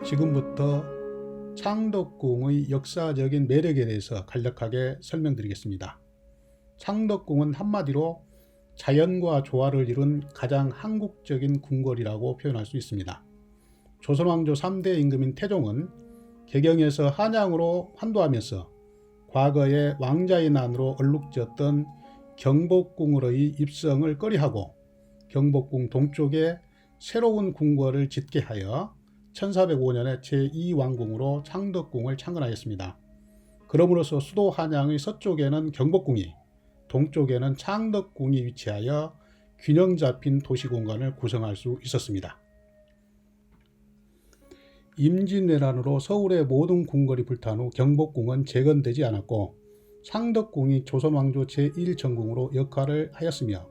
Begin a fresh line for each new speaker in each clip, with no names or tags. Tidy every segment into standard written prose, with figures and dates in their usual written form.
지금부터 창덕궁의 역사적인 매력에 대해서 간략하게 설명드리겠습니다. 창덕궁은 한마디로 자연과 조화를 이룬 가장 한국적인 궁궐이라고 표현할 수 있습니다. 조선왕조 3대 임금인 태종은 개경에서 한양으로 환도하면서 과거의 왕자의 난으로 얼룩졌던 경복궁으로의 입성을 꺼리하고 경복궁 동쪽에 새로운 궁궐을 짓게 하여 1405년에 제2왕궁으로 창덕궁을 창건하였습니다. 그러므로서 수도 한양의 서쪽에는 경복궁이, 동쪽에는 창덕궁이 위치하여 균형 잡힌 도시 공간을 구성할 수 있었습니다. 임진왜란으로 서울의 모든 궁궐이 불탄 후 경복궁은 재건되지 않았고 창덕궁이 조선왕조 제1전궁으로 역할을 하였으며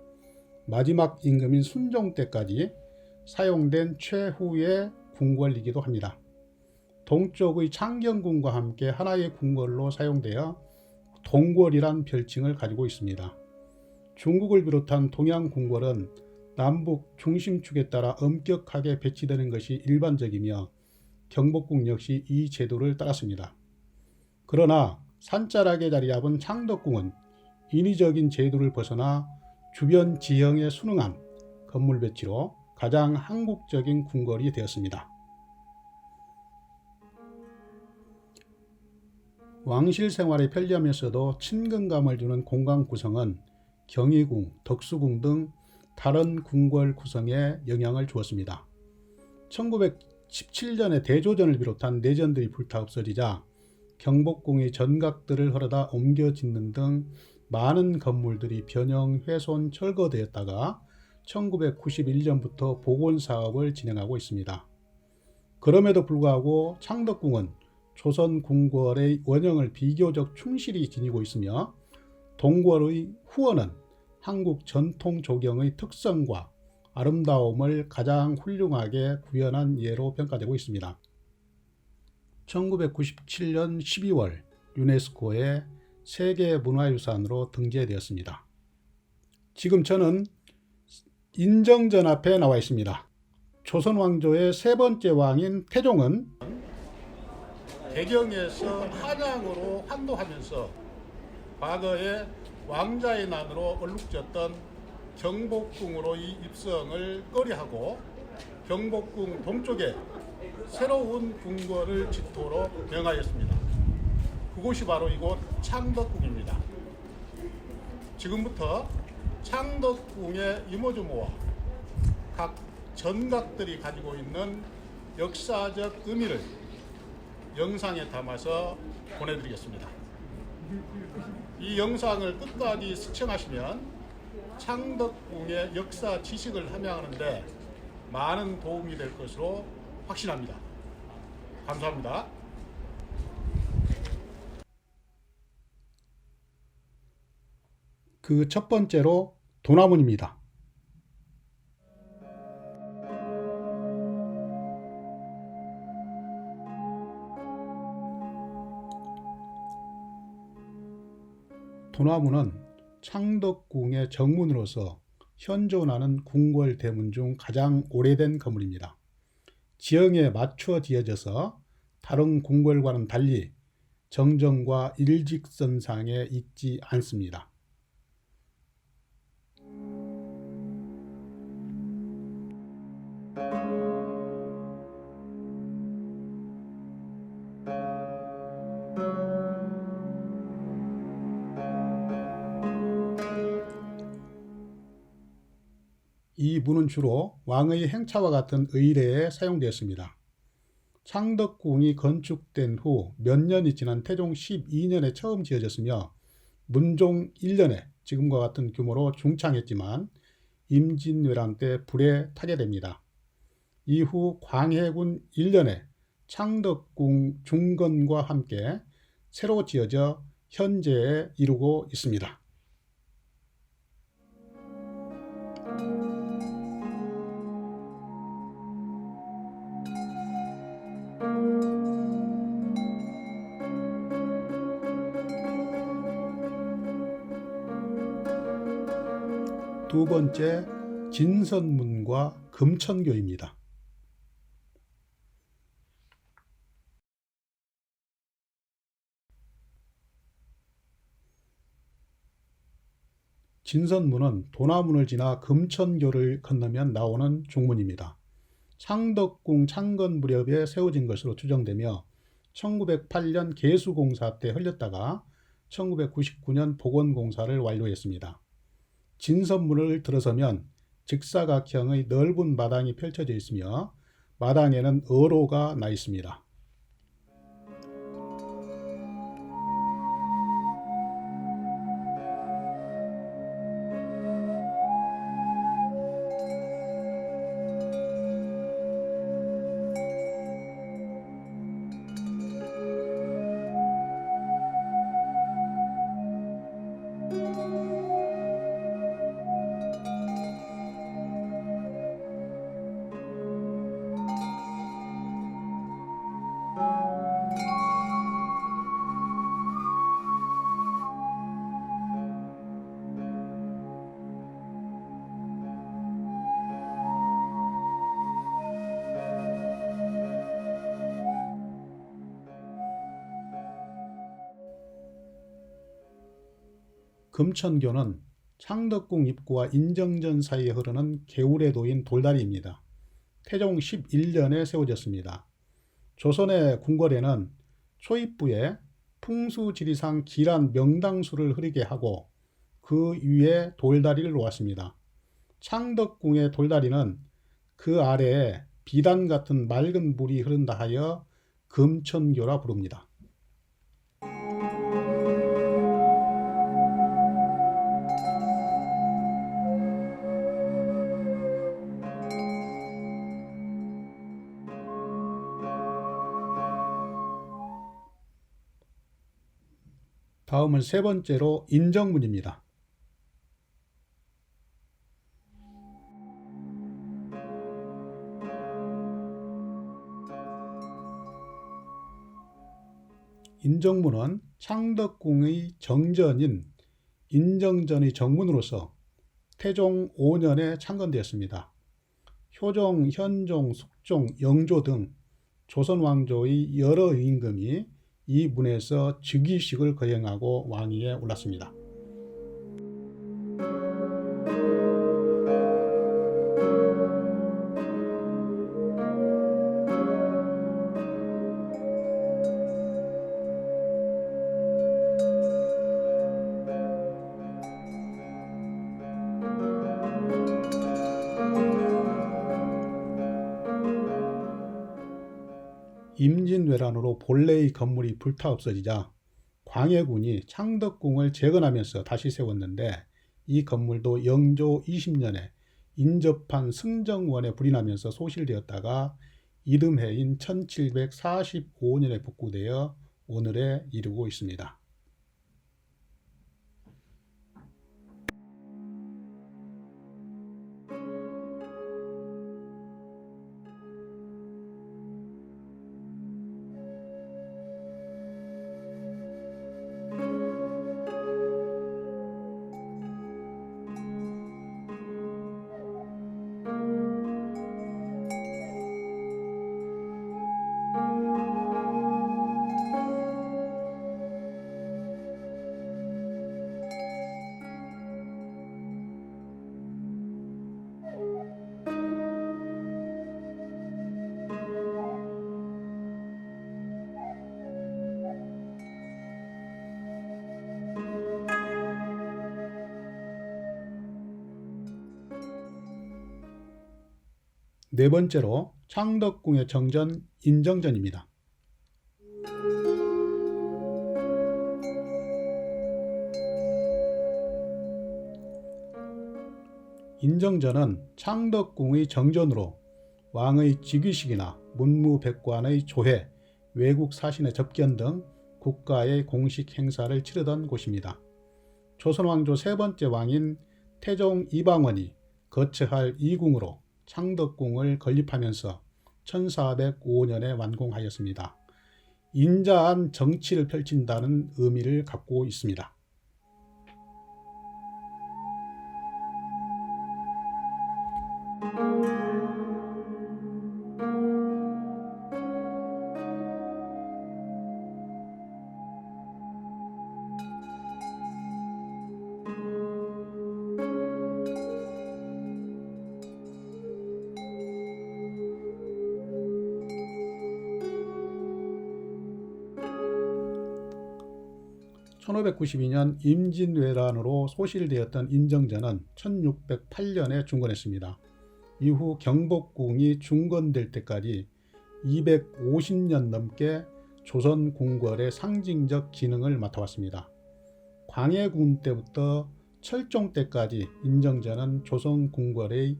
마지막 임금인 순종 때까지 사용된 최후의 궁궐이기도 합니다. 동쪽의 창경궁과 함께 하나의 궁궐로 사용되어 동궐이란 별칭을 가지고 있습니다. 중국을 비롯한 동양 궁궐은 남북 중심축에 따라 엄격하게 배치되는 것이 일반적이며 경복궁 역시 이 제도를 따랐습니다. 그러나 산자락에 자리 잡은 창덕궁은 인위적인 제도를 벗어나 주변 지형에 순응한 건물 배치로 가장 한국적인 궁궐이 되었습니다. 왕실 생활에 편리하면서도 친근감을 주는 공간 구성은 경희궁, 덕수궁 등 다른 궁궐 구성에 영향을 주었습니다. 1917년에 대조전을 비롯한 내전들이 불타 없어지자 경복궁의 전각들을 헐어다 옮겨 짓는 등 많은 건물들이 변형, 훼손, 철거되었다가 1991년부터 복원 사업을 진행하고 있습니다. 그럼에도 불구하고 창덕궁은 조선 궁궐의 원형을 비교적 충실히 지니고 있으며 동궐의 후원은 한국 전통 조경의 특성과 아름다움을 가장 훌륭하게 구현한 예로 평가되고 있습니다. 1997년 12월 유네스코의 세계문화유산으로 등재되었습니다. 지금 저는 인정전 앞에 나와 있습니다. 조선왕조의 세 번째 왕인 태종은 개경에서 한양으로 환도하면서 과거에 왕자의 난으로 얼룩졌던 경복궁으로의 입성을 꺼리하고 경복궁 동쪽에 새로운 궁궐을 짓도록 명하였습니다. 그곳이 바로 이곳 창덕궁입니다. 지금부터 창덕궁의 이모저모와 각 전각들이 가지고 있는 역사적 의미를 영상에 담아서 보내드리겠습니다. 이 영상을 끝까지 시청하시면 창덕궁의 역사 지식을 함양하는데 많은 도움이 될 것으로 확신합니다. 감사합니다. 그 첫 번째로 도나문입니다. 도나문은 창덕궁의 정문으로서 현존하는 궁궐 대문 중 가장 오래된 건물입니다. 지형에 맞추어 지어져서 다른 궁궐과는 달리 정정과 일직선상에 있지 않습니다. 이 문은 주로 왕의 행차와 같은 의례에 사용되었습니다. 창덕궁이 건축된 후 몇 년이 지난 태종 12년에 처음 지어졌으며 문종 1년에 지금과 같은 규모로 중창했지만 임진왜란 때 불에 타게 됩니다. 이후 광해군 1년에 창덕궁 중건과 함께 새로 지어져 현재에 이르고 있습니다. 두 번째, 진선문과 금천교입니다. 진선문은 도나문을 지나 금천교를 건너면 나오는 중문입니다. 창덕궁 창건 무렵에 세워진 것으로 추정되며 1908년 개수공사 때 흘렸다가 1999년 복원공사를 완료했습니다. 진선문을 들어서면 직사각형의 넓은 마당이 펼쳐져 있으며 마당에는 어로가 나 있습니다. 금천교는 창덕궁 입구와 인정전 사이에 흐르는 개울에 놓인 돌다리입니다. 태종 11년에 세워졌습니다. 조선의 궁궐에는 초입부에 풍수지리상 길한 명당수를 흐르게 하고 그 위에 돌다리를 놓았습니다. 창덕궁의 돌다리는 그 아래에 비단 같은 맑은 물이 흐른다 하여 금천교라 부릅니다. 다음은 세 번째로 인정문입니다. 인정문은 창덕궁의 정전인 인정전의 정문으로서 태종 5년에 창건되었습니다. 효종, 현종, 숙종, 영조 등 조선 왕조의 여러 임금이 이 문에서 즉위식을 거행하고 왕위에 올랐습니다. 임진왜란으로 본래의 건물이 불타 없어지자 광해군이 창덕궁을 재건하면서 다시 세웠는데 이 건물도 영조 20년에 인접한 승정원에 불이 나면서 소실되었다가 이듬해인 1745년에 복구되어 오늘에 이르고 있습니다. 네 번째로 창덕궁의 정전 인정전입니다. 인정전은 창덕궁의 정전으로 왕의 즉위식이나 문무백관의 조회, 외국 사신의 접견 등 국가의 공식 행사를 치르던 곳입니다. 조선왕조 세 번째 왕인 태종 이방원이 거처할 이궁으로 창덕궁을 건립하면서 1405년에 완공하였습니다. 인자한 정치를 펼친다는 의미를 갖고 있습니다. 1592년 임진왜란으로 소실되었던 인정전은 1608년에 중건했습니다. 이후 경복궁이 중건될 때까지 250년 넘게 조선 궁궐의 상징적 기능을 맡아왔습니다. 광해군 때부터 철종 때까지 인정전은 조선 궁궐의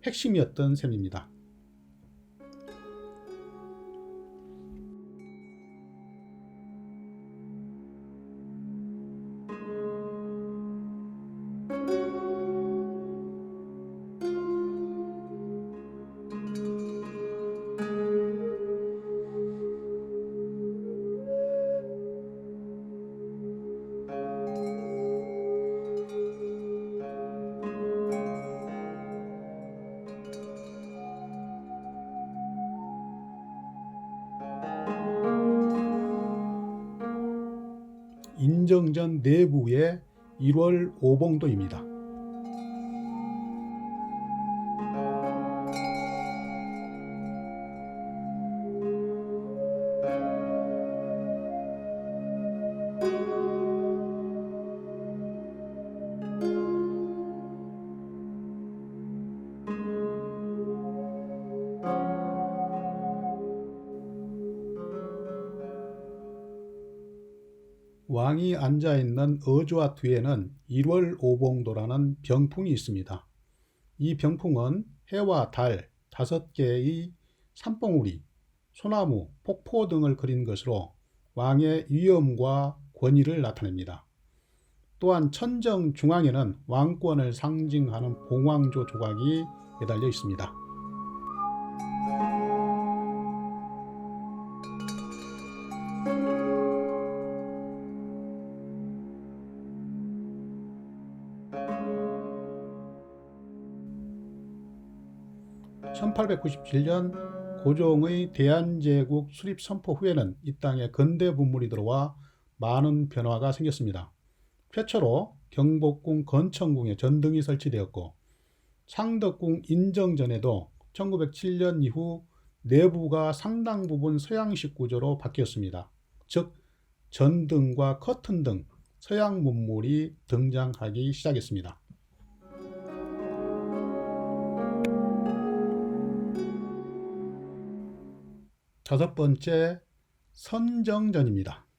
핵심이었던 셈입니다. 인정전 내부의 1월 오봉도입니다. 왕이 앉아있는 어조와 뒤에는 1월 오봉도라는 병풍이 있습니다. 이 병풍은 해와 달 5개의 산봉우리, 소나무, 폭포 등을 그린 것으로 왕의 위엄과 권위를 나타냅니다. 또한 천정 중앙에는 왕권을 상징하는 봉황조 조각이 매달려 있습니다. (1897년) 고종의 대한제국 수립 선포 후에는 이 땅에 근대 분물이 들어와 많은 변화가 생겼습니다. 최초로 경복궁 건천궁에 전등이 설치되었고, 창덕궁 인정전에도 1907년 이후 내부가 상당 부분 서양식 구조로 바뀌었습니다. 즉 전등과 커튼 등 서양 문물이 등장하기 시작했습니다. 다섯 번째, 선정전입니다.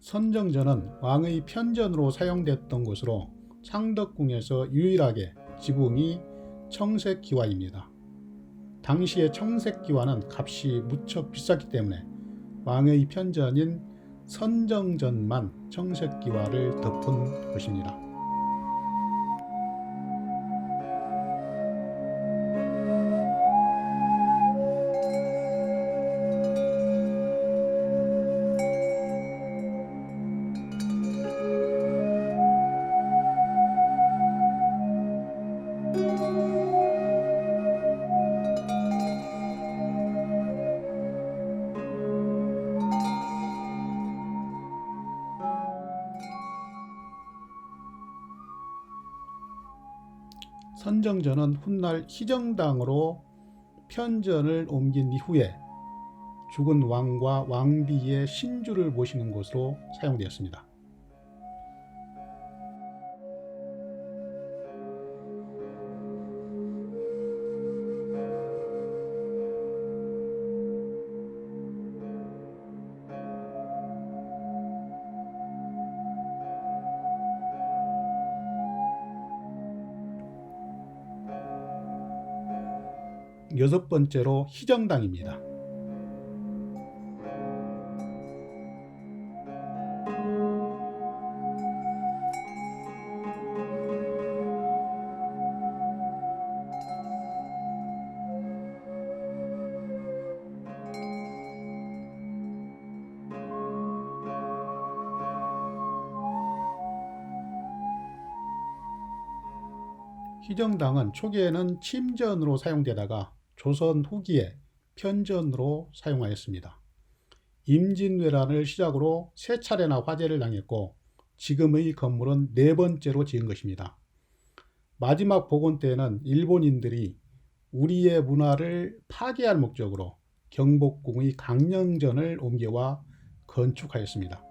선정전은 왕의 편전으로 사용됐던 것으로 창덕궁에서 유일하게 지붕이 청색기와입니다. 당시의 청색기와는 값이 무척 비쌌기 때문에 왕의 편전인 선정전만 청색기와를 덮은 것입니다. 선정전은 훗날 희정당으로 편전을 옮긴 이후에 죽은 왕과 왕비의 신주를 모시는 곳으로 사용되었습니다. 여섯 번째로 희정당입니다. 희정당은 초기에는 침전으로 사용되다가 조선 후기에 편전으로 사용하였습니다. 임진왜란을 시작으로 3차례나 화재를 당했고 지금의 건물은 4번째로 지은 것입니다. 마지막 복원 때에는 일본인들이 우리의 문화를 파괴할 목적으로 경복궁의 강령전을 옮겨와 건축하였습니다.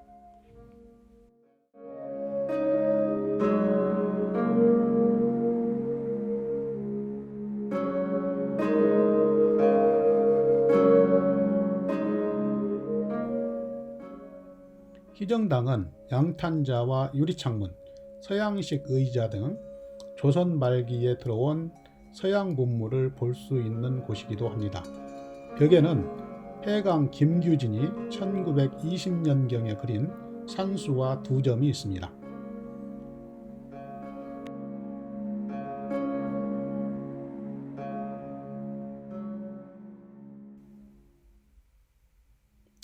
희정당은 양탄자와 유리창문, 서양식 의자 등 조선 말기에 들어온 서양 문물을 볼 수 있는 곳이기도 합니다. 벽에는 해강 김규진이 1920년경에 그린 산수와 2점이 있습니다.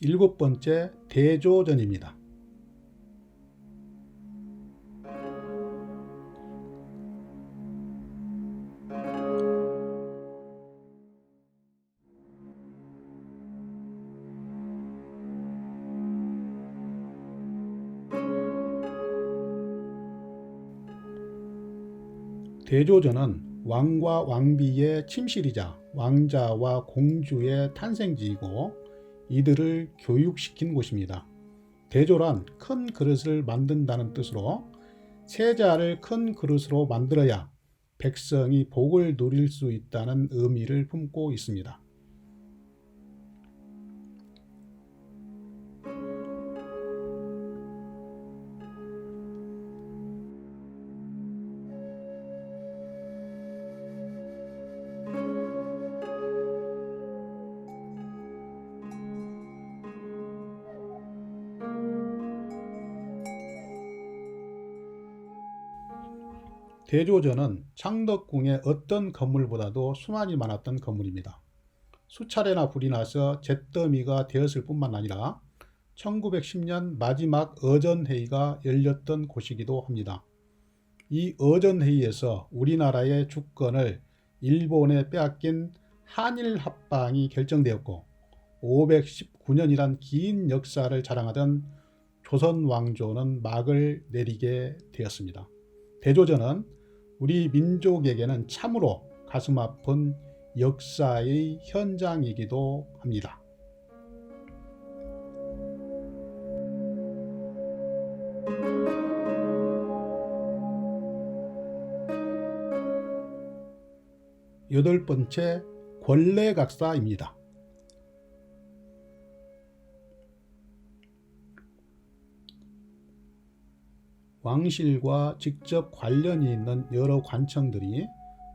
일곱 번째, 대조전입니다. 대조전은 왕과 왕비의 침실이자 왕자와 공주의 탄생지이고 이들을 교육시킨 곳입니다. 대조란 큰 그릇을 만든다는 뜻으로 세자를 큰 그릇으로 만들어야 백성이 복을 누릴 수 있다는 의미를 품고 있습니다. 대조전은 창덕궁의 어떤 건물보다도 수만이 많았던 건물입니다. 수차례나 불이 나서 잿더미가 되었을 뿐만 아니라 1910년 마지막 어전회의가 열렸던 곳이기도 합니다. 이 어전회의에서 우리나라의 주권을 일본에 빼앗긴 한일합방이 결정되었고 519년이란 긴 역사를 자랑하던 조선 왕조는 막을 내리게 되었습니다. 대조전은 우리 민족에게는 참으로 가슴 아픈 역사의 현장이기도 합니다. 여덟 번째, 권례각사입니다. 왕실과 직접 관련이 있는 여러 관청들이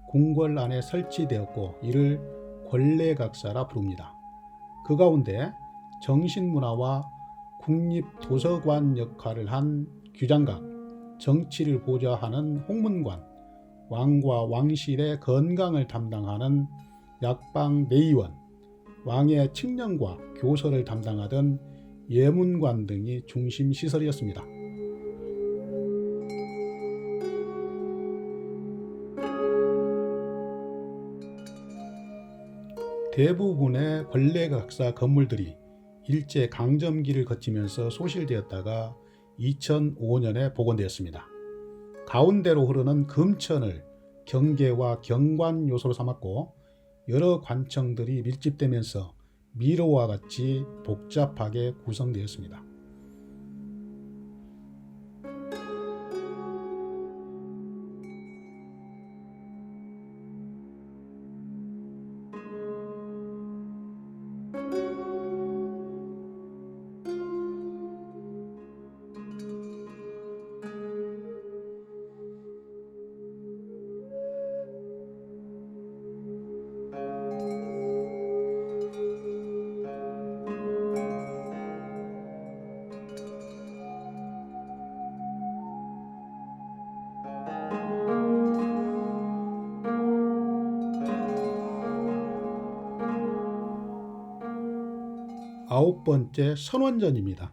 궁궐 안에 설치되었고 이를 권례각사라 부릅니다. 그 가운데 정신문화와 국립도서관 역할을 한 규장각, 정치를 보좌하는 홍문관, 왕과 왕실의 건강을 담당하는 약방내의원, 왕의 칙령과 교서를 담당하던 예문관 등이 중심 시설이었습니다. 대부분의 권례각사 건물들이 일제 강점기를 거치면서 소실되었다가 2005년에 복원되었습니다. 가운데로 흐르는 금천을 경계와 경관 요소로 삼았고 여러 관청들이 밀집되면서 미로와 같이 복잡하게 구성되었습니다. 아홉 번째, 선원전입니다.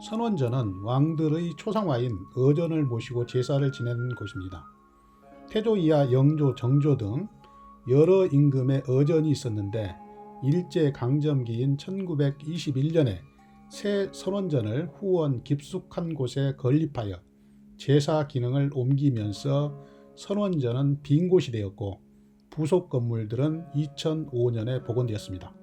선원전은 왕들의 초상화인 어전을 모시고 제사를 지내는 곳입니다. 태조 이하 영조, 정조 등 여러 임금의 어전이 있었는데 일제강점기인 1921년에 새 선원전을 후원 깊숙한 곳에 건립하여 제사 기능을 옮기면서 선원전은 빈 곳이 되었고 부속 건물들은 2005년에 복원되었습니다.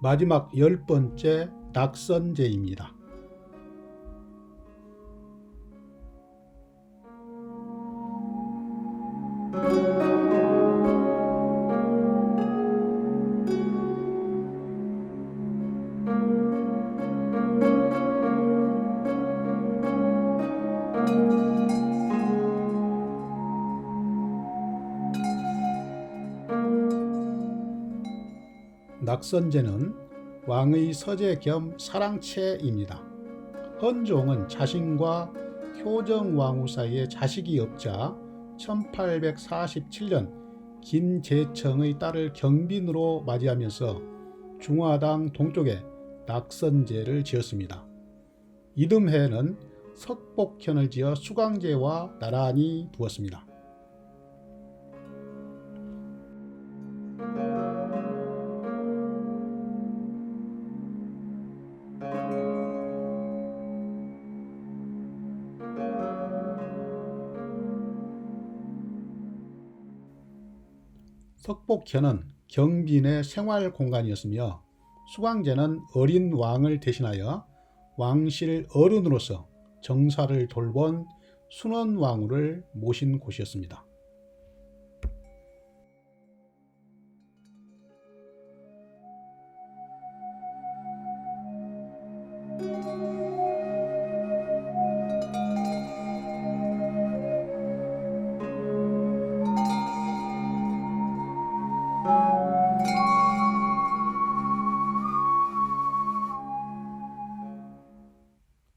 마지막 10번째 낙선제입니다. 낙선제는 왕의 서제 겸 사랑채입니다. 헌종은 자신과 효정왕후 사이에 자식이 없자 1847년 김제청의 딸을 경빈으로 맞이하면서 중화당 동쪽에 낙선제를 지었습니다. 이듬해에는 석복현을 지어 수광제와 나란히 두었습니다. 석복현은 경빈의 생활 공간이었으며 수광제는 어린 왕을 대신하여 왕실 어른으로서 정사를 돌본 순원왕후를 모신 곳이었습니다.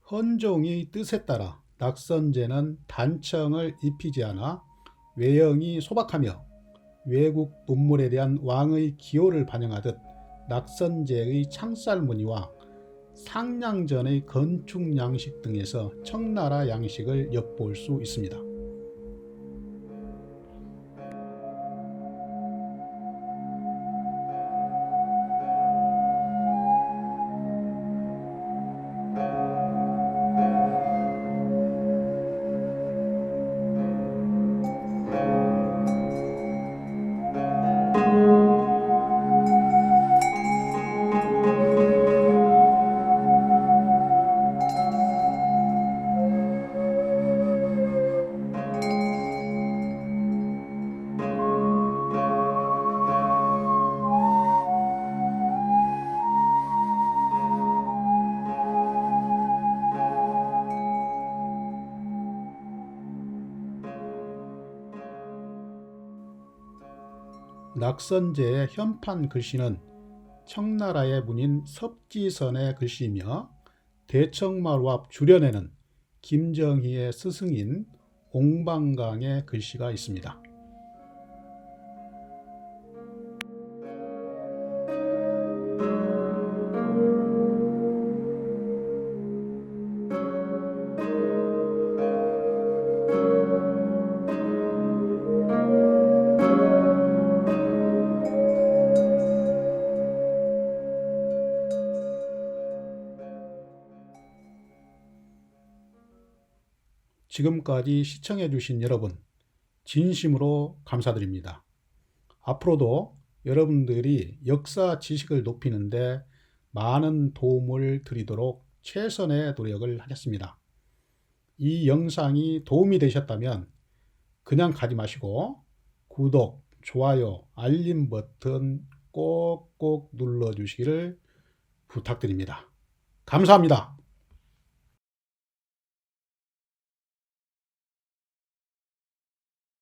헌종의 뜻에 따라 낙선제는 단청을 입히지 않아 외형이 소박하며 외국 문물에 대한 왕의 기호를 반영하듯 낙선제의 창살 무늬와 상량전의 건축 양식 등에서 청나라 양식을 엿볼 수 있습니다. 낙선제의 현판 글씨는 청나라의 문인 섭지선의 글씨이며 대청마루 앞 주련에는 김정희의 스승인 옹방강의 글씨가 있습니다. 지금까지 시청해주신 여러분 진심으로 감사드립니다. 앞으로도 여러분들이 역사 지식을 높이는데 많은 도움을 드리도록 최선의 노력을 하겠습니다. 이 영상이 도움이 되셨다면 그냥 가지 마시고 구독, 좋아요, 알림 버튼 꼭꼭 눌러주시기를 부탁드립니다. 감사합니다.